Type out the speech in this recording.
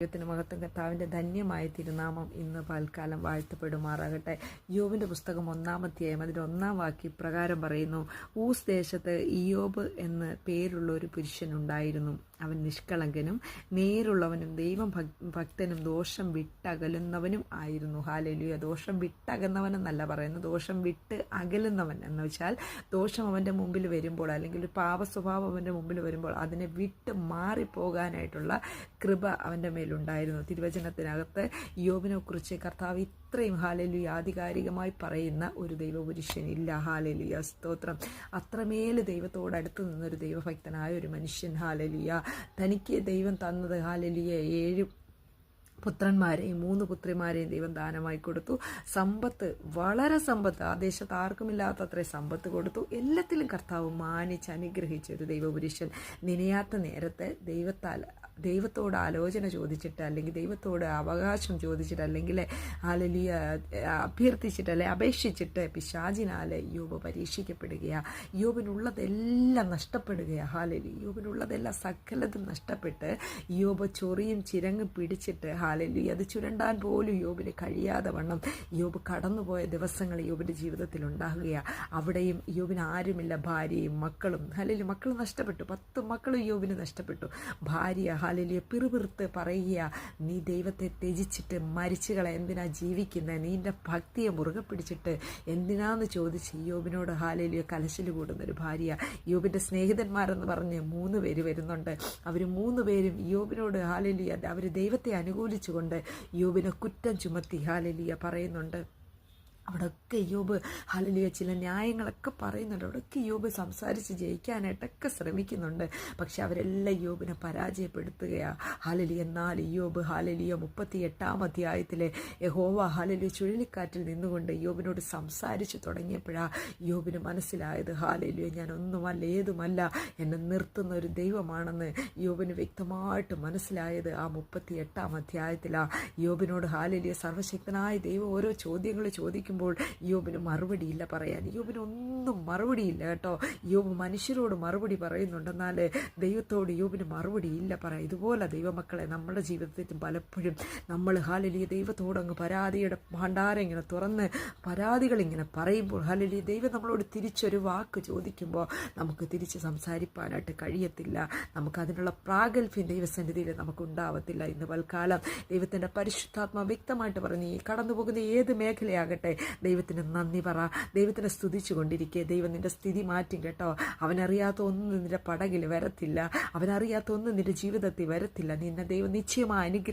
ദൈവത്തിന് മഹത്വം. കർത്താവിൻ്റെ ധന്യമായ തിരുനാമം ഇന്ന് പൽക്കാലം വാഴ്ത്തപ്പെടുമാറാകട്ടെ. യോബിൻ്റെ പുസ്തകം 1-ാം അധ്യായം അതിൻ്റെ 1-ാം വാക്യം പ്രകാരം പറയുന്നു, ഊസ് ദേശത്ത് ഇയ്യോബ് എന്ന് പേരുള്ള ഒരു പുരുഷനുണ്ടായിരുന്നു. അവൻ നിഷ്കളങ്കനും നേരുള്ളവനും ദൈവം ഭക്തനും ദോഷം വിട്ടകലുന്നവനും ആയിരുന്നു. ഹല്ലേലൂയ. ദോഷം വിട്ടകന്നവനെന്നല്ല പറയുന്നത്, ദോഷം വിട്ട് അകലുന്നവൻ എന്ന് വെച്ചാൽ ദോഷം അവൻ്റെ മുമ്പിൽ വരുമ്പോൾ, അല്ലെങ്കിൽ ഒരു പാപ സ്വഭാവം അവൻ്റെ മുമ്പിൽ വരുമ്പോൾ അതിനെ വിട്ട് മാറിപ്പോകാനായിട്ടുള്ള കൃപ അവൻ്റെ മേലുണ്ടായിരുന്നു. തിരുവചനത്തിനകത്ത് യോബിനെ കുറിച്ച് കർത്താവ് ഇത്രയും ഹല്ലേലൂയ ആധികാരികമായി പറയുന്ന ഒരു ദൈവപുരുഷനില്ല. ഹല്ലേലൂയ, സ്തോത്രം. അത്രമേൽ ദൈവത്തോട് അടുത്ത് നിന്നൊരു ദൈവഭക്തനായ ഒരു മനുഷ്യൻ. ഹല്ലേലൂയ. തനിക്ക് ദൈവം തന്നത് ഹല്ലേലൂയ 7 പുത്രന്മാരെയും 3 പുത്രിമാരെയും ദൈവം ദാനമായി കൊടുത്തു. സമ്പത്ത്, വളരെ സമ്പത്ത്, ആ ദേശത്ത് ആർക്കുമില്ലാത്ത അത്രയും സമ്പത്ത് കൊടുത്തു. എല്ലാത്തിലും കർത്താവ് മാനിച്ച് അനുഗ്രഹിച്ച ഒരു ദൈവപുരുഷൻ. നനയാത്ത നേരത്തെ ദൈവത്തോട് ആലോചന ചോദിച്ചിട്ട്, അല്ലെങ്കിൽ ദൈവത്തോട് അവകാശം ചോദിച്ചിട്ട്, അല്ലെങ്കിൽ ഹല്ലേലൂയ അഭ്യർത്ഥിച്ചിട്ട്, അല്ലെങ്കിൽ അപേക്ഷിച്ചിട്ട് പിശാചിനാല് യോബ് പരീക്ഷിക്കപ്പെടുകയാണ്. യോബിനുള്ളതെല്ലാം നഷ്ടപ്പെടുകയാണ്. ഹല്ലേലൂയ. യോബിനുള്ളതെല്ലാം സകലതും നഷ്ടപ്പെട്ട് യോബ് ചൊറിയും ചിരങ്ങ് പിടിച്ചിട്ട് ഹല്ലേലൂയ അത് ചുരണ്ടാൻ പോലും യോബിന് കഴിയാതെ വണ്ണം യോബ് കടന്നുപോയ ദിവസങ്ങൾ യോബിൻ്റെ ജീവിതത്തിൽ ഉണ്ടാകുകയാണ്. അവിടെയും യോബിന് ആരുമില്ല, ഭാര്യയും മക്കളും. ഹല്ലേലൂയ. മക്കൾ നഷ്ടപ്പെട്ടു, 10 മക്കളും യോബിന് നഷ്ടപ്പെട്ടു. ഭാര്യ ഹല്ലേലൂയ പിറുപിറുത്ത് പറയുക, നീ ദൈവത്തെ ത്യജിച്ചിട്ട് മരിച്ചുകളെ, എന്തിനാ ജീവിക്കുന്നത്, നീൻ്റെ ഭക്തിയെ മുറുകെ പിടിച്ചിട്ട് എന്തിനാന്ന് ചോദിച്ച് യോബിനോട് ഹല്ലേലൂയ കലശൽ കൂടുന്നൊരു ഭാര്യ. യോബിൻ്റെ സ്നേഹിതന്മാരെന്ന് പറഞ്ഞ് 3 പേര് വരുന്നുണ്ട്. അവർ 3 പേരും യോബിനോട് ഹല്ലേലൂയ അവർ ദൈവത്തെ അനുകൂലിച്ചുകൊണ്ട് യോബിനെ കുറ്റം ചുമത്തി ഹല്ലേലൂയ പറയുന്നുണ്ട്. അവിടെയൊക്കെ യോബ് ഹല്ലേലൂയ ചില ന്യായങ്ങളൊക്കെ പറയുന്നുണ്ട്. അവിടെയൊക്കെ യോബ് സംസാരിച്ച് ജയിക്കാനായിട്ടൊക്കെ ശ്രമിക്കുന്നുണ്ട്. പക്ഷെ അവരെല്ലാം യോബിനെ പരാജയപ്പെടുത്തുകയാണ്. ഹല്ലേലൂയ. എന്നാൽ യോബ് ഹല്ലേലൂയ 38-ാം അധ്യായത്തിലെ യഹോവ ഹല്ലേലൂയ ചുഴലിക്കാറ്റിൽ നിന്നുകൊണ്ട് യോബിനോട് സംസാരിച്ച് തുടങ്ങിയപ്പോഴാണ് യോബിന് മനസ്സിലായത്, ഹല്ലേലൂയ ഞാൻ ഒന്നുമല്ല ഏതുമല്ല, എന്നെ നിർത്തുന്ന ഒരു ദൈവമാണെന്ന് യോബിന് വ്യക്തമായിട്ട് മനസ്സിലായത് ആ 38-ാം അധ്യായത്തിലാണ്. യോബിനോട് ഹല്ലേലൂയ സർവശക്തനായ ദൈവം ഓരോ ചോദ്യങ്ങൾ ചോദിക്കും യോബിന് മറുപടിയില്ല പറയാൻ. യോബിനൊന്നും മറുപടിയില്ല കേട്ടോ. യോബ് മനുഷ്യരോട് മറുപടി പറയുന്നുണ്ട്, എന്നാൽ ദൈവത്തോട് യോബിന് മറുപടിയില്ല പറയാം. ഇതുപോലെ ദൈവമക്കളെ നമ്മുടെ ജീവിതത്തിൽ പലപ്പോഴും നമ്മൾ ഹല്ലേലൂയ ദൈവത്തോട് അങ്ങ് പരാതിയുടെ ഭണ്ഡാരം ഇങ്ങനെ തുറന്ന് പരാതികൾ ഇങ്ങനെ പറയുമ്പോൾ ഹല്ലേലൂയ ദൈവം നമ്മളോട് തിരിച്ചൊരു വാക്ക് ചോദിക്കുമ്പോൾ നമുക്ക് തിരിച്ച് സംസാരിപ്പാനായിട്ട് കഴിയത്തില്ല. നമുക്കതിനുള്ള പ്രാഗൽഭ്യം ദൈവസന്നിധിയിൽ നമുക്കുണ്ടാവത്തില്ല. ഇന്ന് പൽക്കാലം ദൈവത്തിൻ്റെ പരിശുദ്ധാത്മ വ്യക്തമായിട്ട് പറഞ്ഞു, ഈ കടന്നു പോകുന്ന ഏത് മേഖലയാകട്ടെ ദൈവത്തിന് നന്ദി പറ, ദൈവത്തിനെ സ്തുതിച്ചു കൊണ്ടിരിക്കുക. ദൈവം നിന്റെ സ്ഥിതി മാറ്റും കേട്ടോ. അവനറിയാത്ത ഒന്നും നിന്റെ പടകിൽ വരത്തില്ല, അവനറിയാത്ത ഒന്നും നിന്റെ ജീവിതത്തിൽ വരത്തില്ല. നിന്നെ ദൈവം നിശ്ചയമായി അനുഗ്രഹിക്കും.